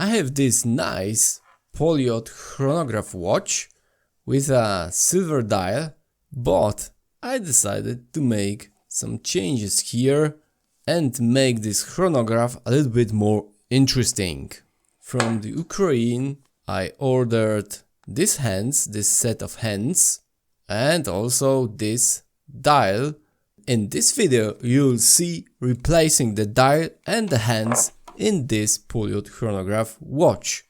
I have this nice Poljot Chronograph watch with a silver dial, but I decided to make some changes here and make this chronograph a little bit more interesting. From the Ukraine I ordered this set of hands, and also this dial. In this video you'll see replacing the dial and the hands in this Poljot Chronograph watch.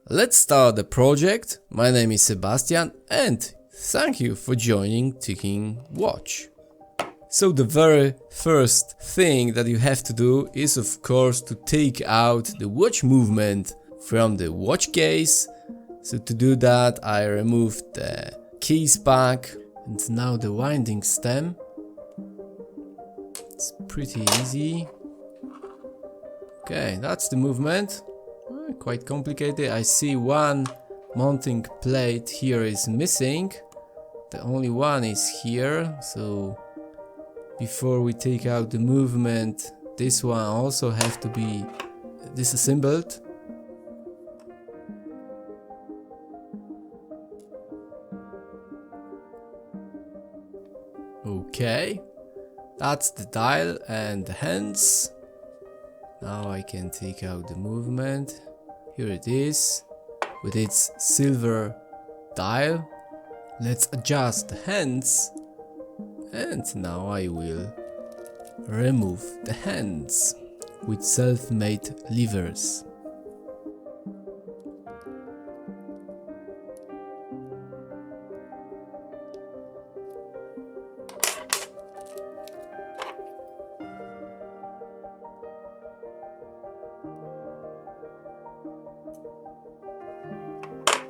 Let's start the project. My name is Sebastian and thank you for joining Ticking Watch. So the very first thing that you have to do is of course to take out the watch movement from the watch case. So to do that I removed the case back and now the winding stem. It's pretty easy. Okay, that's the movement. Quite complicated. I see one mounting plate here is missing. The only one is here. So before we take out the movement, this one also have to be disassembled. Okay, that's the dial and the hands. Now I can take out the movement. Here it is with its silver dial. Let's adjust the hands, and now I will remove the hands with self-made levers.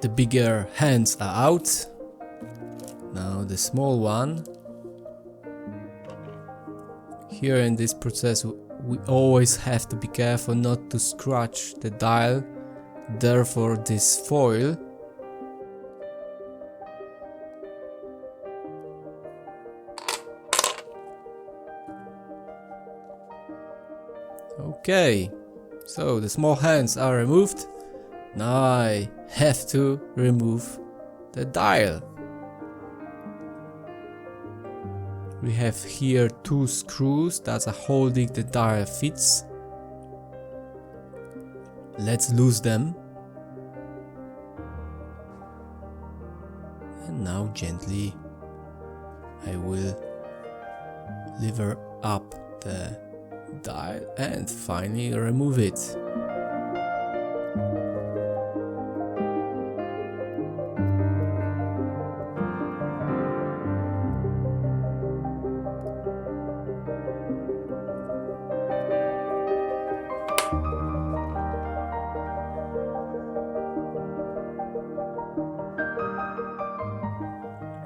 The bigger hands are out. Now the small one. Here in this process we always have to be careful not to scratch the dial, therefore this foil. Okay, so the small hands are removed. Now I have to remove the dial. We have here two screws that are holding the dial fits. Let's loose them. And now gently I will lever up the dial and finally remove it.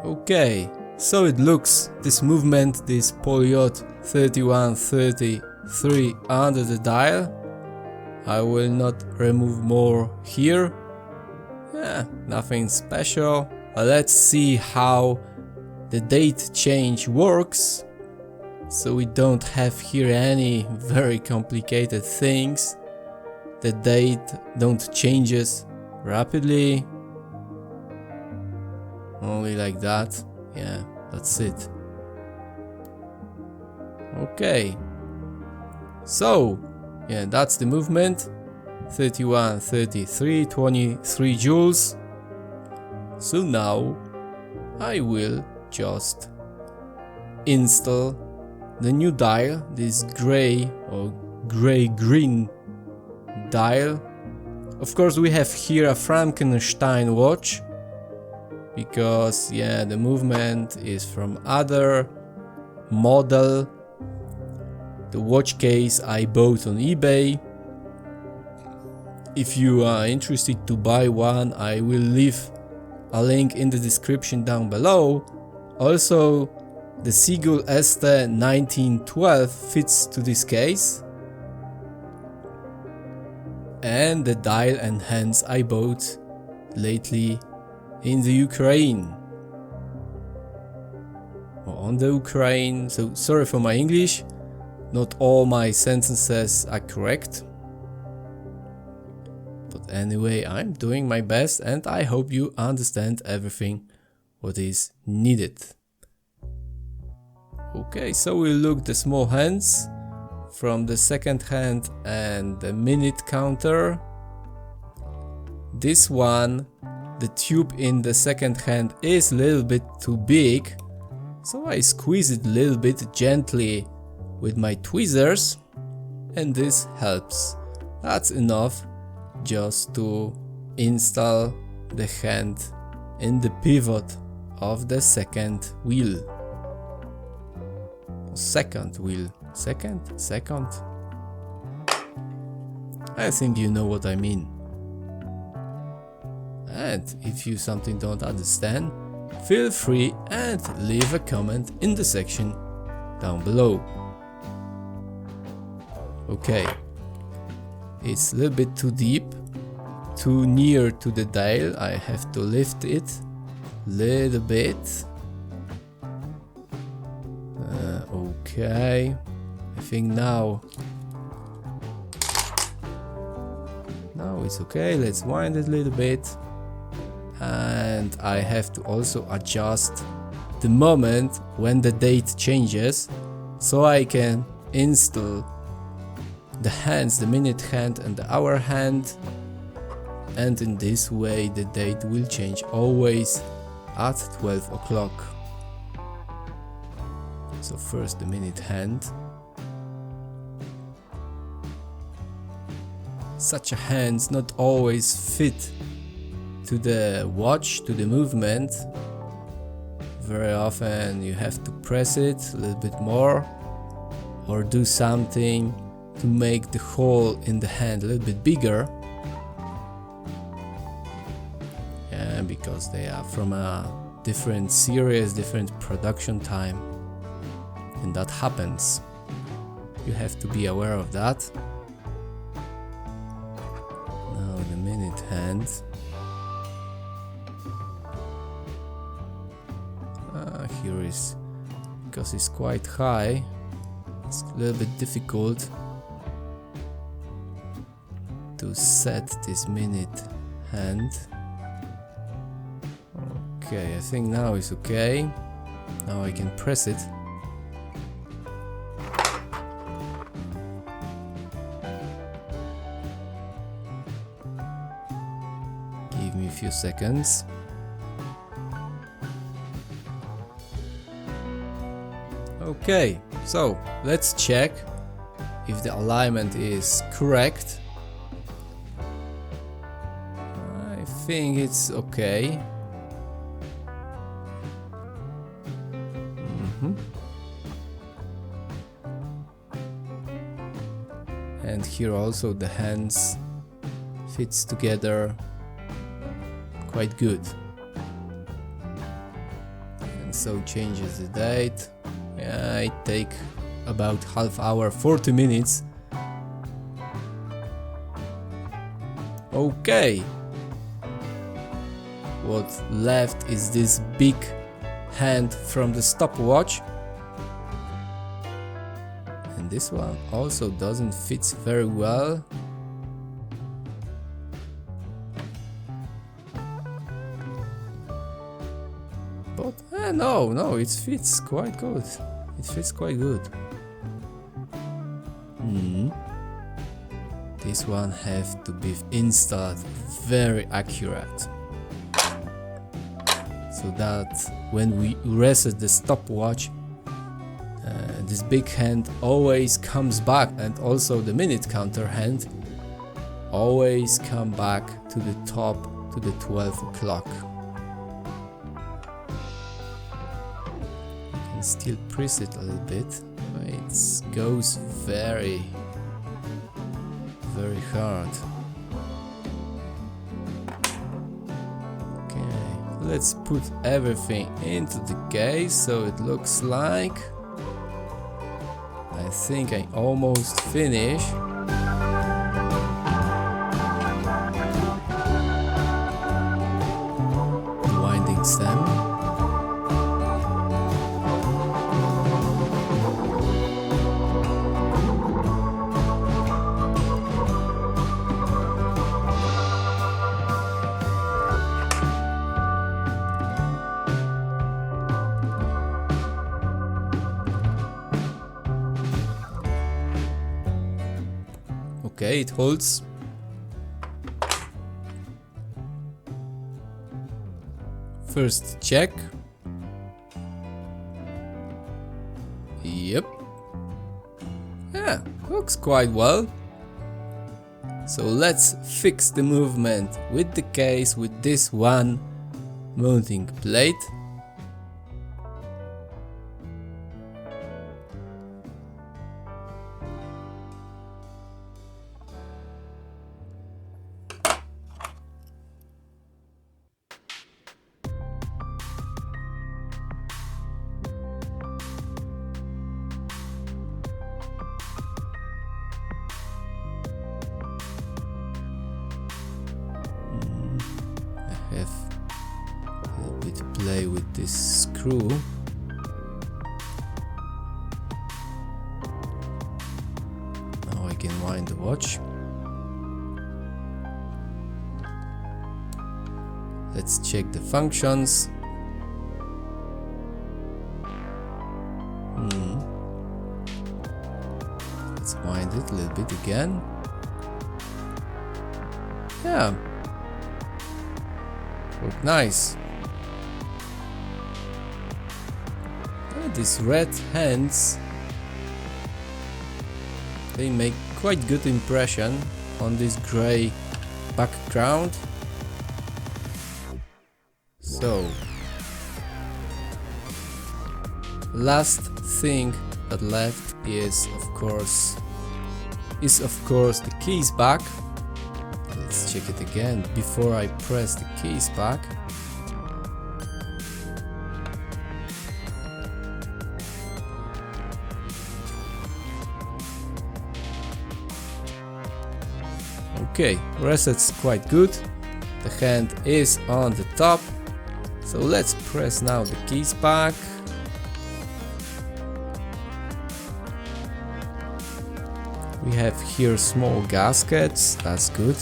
Okay, so it looks, this movement, this Poljot 3133 under the dial. I will not remove more here. Yeah, nothing special. Let's see how the date change works. So we don't have here any very complicated things. The date don't changes rapidly. Only like that. Yeah, that's it. Okay. So, yeah, that's the movement. 31, 33, 23 joules. So now I will just install the new dial, this gray or gray-green dial. Of course we have here a Frankenstein watch, because yeah, the movement is from other model. The watch case I bought on eBay. If you are interested to buy one, I will leave a link in the description down below. Also, the Seagull ST 1912 fits to this case. And the dial and hands I bought lately in the Ukraine. Or on the Ukraine, so sorry for my English, not all my sentences are correct. But anyway, I'm doing my best and I hope you understand everything what is needed. Okay, so we look the small hands from the second hand and the minute counter. This one, the tube in the second hand is a little bit too big, so I squeeze it a little bit gently with my tweezers and this helps. That's enough just to install the hand in the pivot of the second wheel. Second wheel. Second? I think you know what I mean. And if you something don't understand, feel free and leave a comment in the section down below. Okay, it's a little bit too deep, too near to the dial. I have to lift it a little bit. Okay, I think now it's okay. Let's wind it a little bit. And I have to also adjust the moment when the date changes, so I can install the hands, the minute hand and the hour hand, and in this way the date will change always at 12 o'clock. So first the minute hand. Such a hand's not always fit to the watch, to the movement. Very often you have to press it a little bit more or do something to make the hole in the hand a little bit bigger. And because they are from a different series, different production time, and that happens. You have to be aware of that. Now the minute hand. Here is, because it's quite high, it's a little bit difficult to set this minute hand. Okay, I think now it's okay. Now I can press it. Give me a few seconds. Okay, so let's check if the alignment is correct. I think it's okay. And here also the hands fits together quite good. And so changes the date. Yeah, it take about half hour, 40 minutes. Okay. What left is this big hand from the stopwatch. And this one also doesn't fit very well. But no, it fits quite good. It fits quite good. This one have to be installed very accurate, so that when we reset the stopwatch, this big hand always comes back, and also the minute counter hand always come back to the top, to the 12 o'clock. Still press it a little bit. It goes very hard. Okay, let's put everything into the case so it looks like. I think I almost finished. The winding stem. Okay, it holds. First check. Yep. Yeah, looks quite well. So let's fix the movement with the case with this one mounting plate. I have a little bit of play with this screw. Now I can wind the watch. Let's check the functions. Let's wind it a little bit again. Yeah. Look nice. These red hands, they make quite good impression on this gray background. So, last thing that left is of course the keys back. Let's check it again before I press the keys back. Okay, reset's quite good. The hand is on the top. So let's press now the keys back. We have here small gaskets, that's good.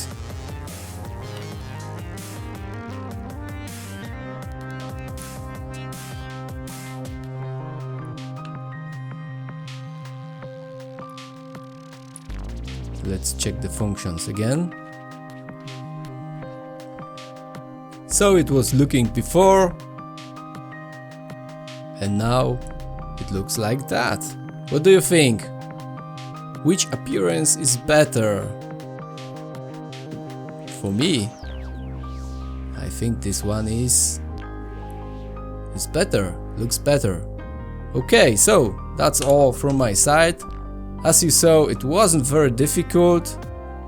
Let's check the functions again. So it was looking before, and now it looks like that. What do you think? Which appearance is better? For me, I think this one is better, looks better. Okay, so that's all from my side. As you saw, it wasn't very difficult.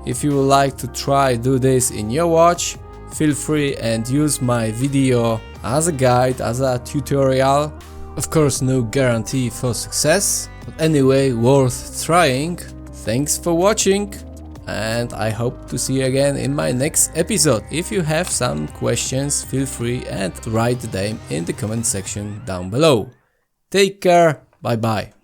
If you would like to try do this in your watch, feel free and use my video as a guide, as a tutorial. Of course, no guarantee for success, but anyway, worth trying. Thanks for watching, and I hope to see you again in my next episode. If you have some questions, feel free and write them in the comment section down below. Take care, bye bye.